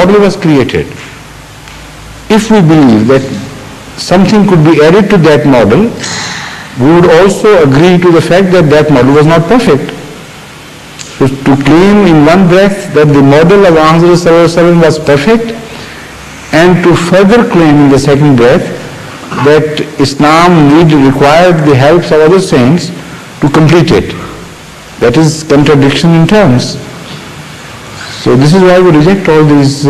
model was created, if we believe that something could be added to that model, we would also agree to the fact that that model was not perfect. So to claim in one breath that the model of Muhammad was perfect, and to further claim in the second breath that Islam required the help of other saints to complete it. That is contradiction in terms. So this is why we reject all these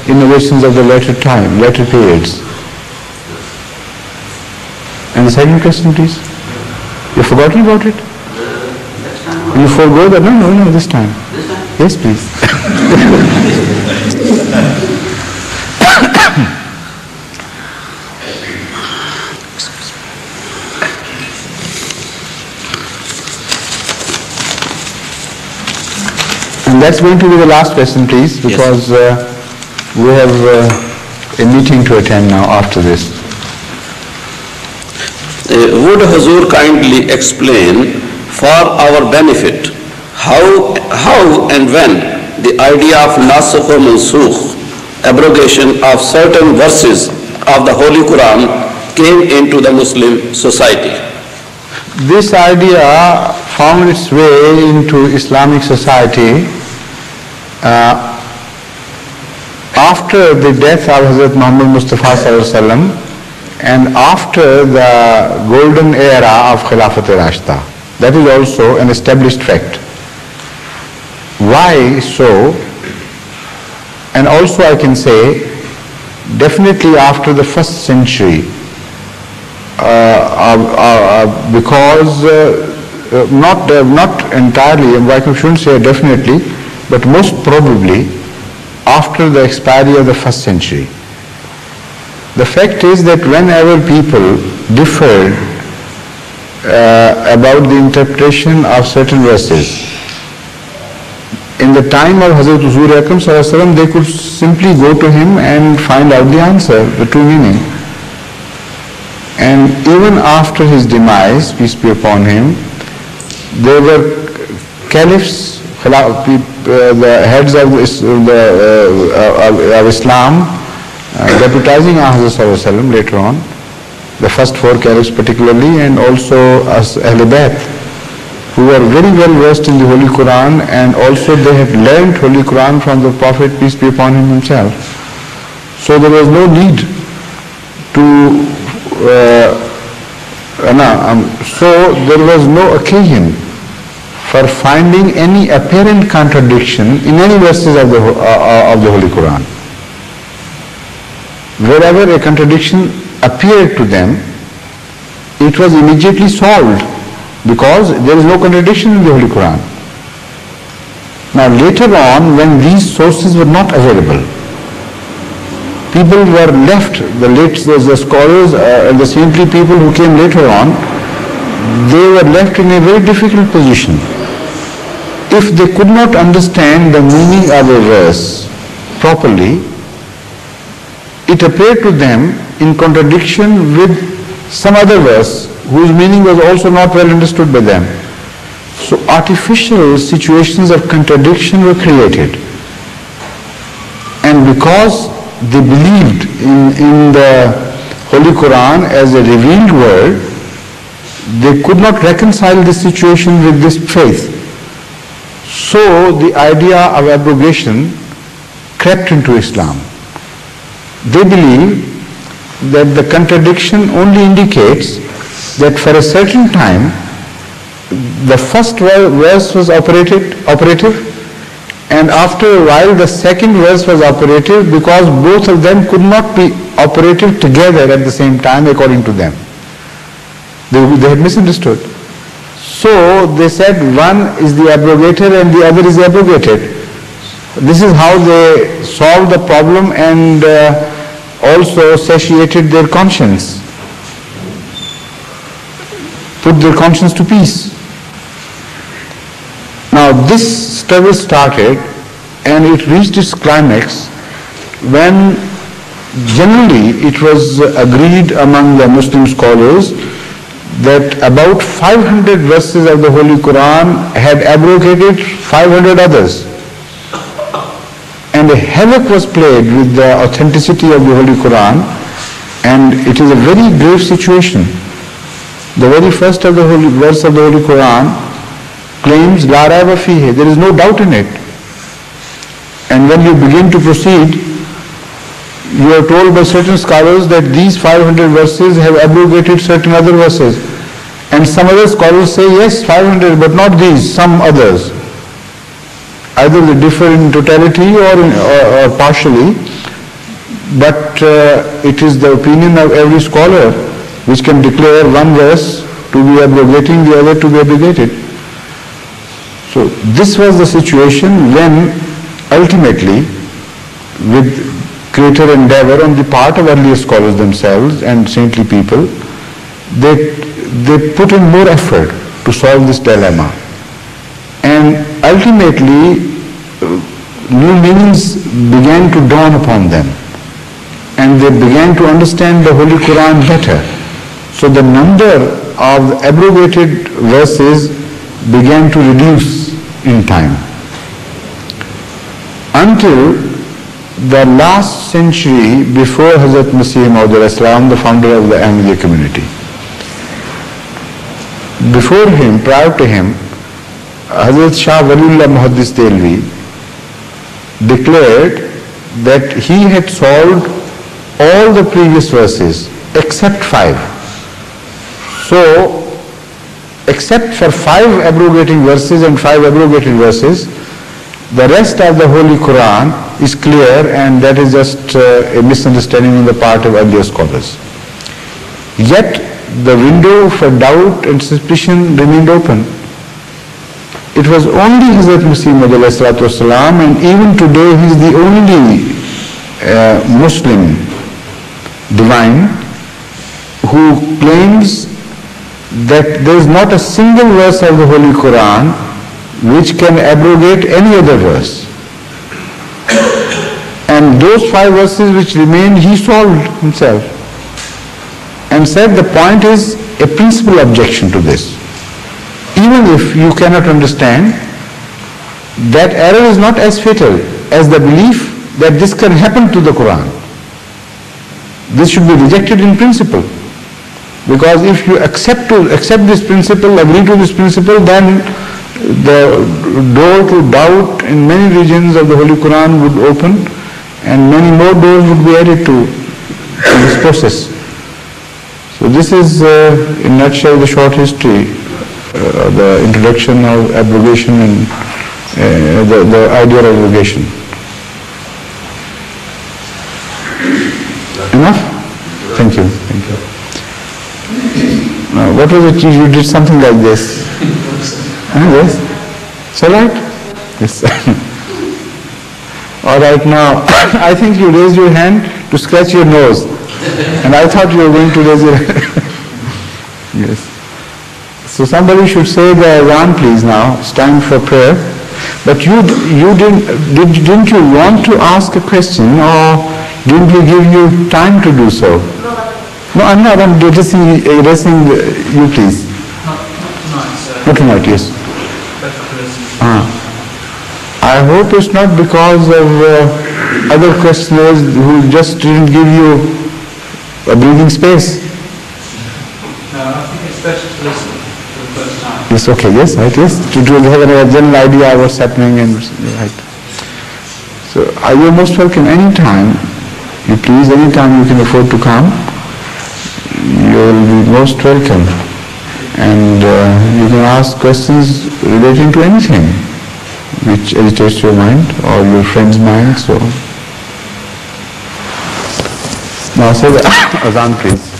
innovations of the later periods. And the second question, please. You've forgotten about it? You forego that? No, this time. Yes, please. And that's going to be the last question, please, because we have a meeting to attend now after this. Would Hazur kindly explain for our benefit how and when the idea of Nasakh or Mansukh, abrogation of certain verses of the Holy Quran, came into the Muslim society? This idea found its way into Islamic society after the death of Hazrat Muhammad Mustafa Sallallahu Alaihi Wasallam and after the golden era of Khilafat-e-Rashida. That is also an established fact. Why so? And also I can say, definitely after the first century, because not entirely, I shouldn't say definitely, but most probably after the expiry of the first century. The fact is that whenever people differed about the interpretation of certain verses, in the time of Hazrat Huzur Akram Sallallahu Alaihi Wasallam, they could simply go to him and find out the answer, the true meaning. And even after his demise, peace be upon him, there were caliphs, the heads of Islam, deputizing Hazrat Sallallahu Alaihi Wasallam later on, the first four caliphs particularly, and also as Ahl Bayt, who were very well versed in the Holy Quran, and also they had learned Holy Quran from the Prophet, peace be upon him himself. So there was no need to, so there was no occasion for finding any apparent contradiction in any verses of the Holy Quran. Wherever a contradiction appeared to them, it was immediately solved, because there is no contradiction in the Holy Quran. Now later on, when these sources were not available, people were left, the scholars and the saintly people who came later on, they were left in a very difficult position. If they could not understand the meaning of a verse properly, it appeared to them in contradiction with some other verse whose meaning was also not well understood by them. So artificial situations of contradiction were created. And because they believed in the Holy Quran as a revealed word, they could not reconcile this situation with this faith. So the idea of abrogation crept into Islam. They believe that the contradiction only indicates that for a certain time the first verse was operative, and after a while the second verse was operative, because both of them could not be operative together at the same time according to them. They had misunderstood. So they said one is the abrogator and the other is the abrogated. This is how they solved the problem and also satiated their conscience, put their conscience to peace. Now this struggle started and it reached its climax when generally it was agreed among the Muslim scholars that about 500 verses of the Holy Quran had abrogated 500 others. And and a havoc was played with the authenticity of the Holy Quran, and it is a very grave situation. The very first of the verse of the Holy Quran claims La raiba fihi, there is no doubt in it. And when you begin to proceed, you are told by certain scholars that these 500 verses have abrogated certain other verses. And some other scholars say, yes, 500, but not these, some others. Either they differ in totality or partially, but it is the opinion of every scholar which can declare one verse to be abrogating, the other to be abrogated. So this was the situation when ultimately, with greater endeavor on the part of earlier scholars themselves and saintly people, they put in more effort to solve this dilemma. And ultimately, new meanings began to dawn upon them, and they began to understand the Holy Quran better. So the number of abrogated verses began to reduce in time, until the last century before Hazrat Masih Maud al-Islam, the founder of the Ahmadiyya community. Before him, prior to him, Hazrat Shah Waliullah Muhaddis Dehlvi declared that he had solved all the previous verses except 5. So, except for 5 abrogating verses and 5 abrogated verses, the rest of the Holy Quran is clear, and that is just a misunderstanding on the part of earlier scholars. Yet, the window for doubt and suspicion remained open. It was only Hazrat Masih Maud al-Islam, and even today he is the only Muslim divine who claims that there is not a single verse of the Holy Quran which can abrogate any other verse. And those 5 verses which remain, he solved himself, and said the point is a principal objection to this. Even if you cannot understand, that error is not as fatal as the belief that this can happen to the Quran. This should be rejected in principle, because if you accept this principle, agree to this principle, then the door to doubt in many regions of the Holy Quran would open, and many more doors would be added to this process. So this is in a nutshell the short history, the introduction of abrogation and the idea of abrogation. Enough? Thank you. Thank you. Now, what was it you did something like this? Yes? It's all right? Yes. All right, now, I think you raised your hand to scratch your nose. And I thought you were going to raise your Yes. So somebody should say the Adhan, please, now. It's time for prayer. But didn't you want to ask a question, or didn't we give you time to do so? No, I'm not. I'm addressing you, please. Not tonight, sir. Not tonight, yes. I hope it's not because of other questioners who just didn't give you a breathing space. No, I think it's better to listen for the first time. Yes, okay, yes, right, yes. To have a general idea of what's happening and right. So you're most welcome anytime. You please, anytime you can afford to come, you'll be most welcome. And you can ask questions relating to anything which agitates your mind or your friend's mind. So now say the Adhan, please.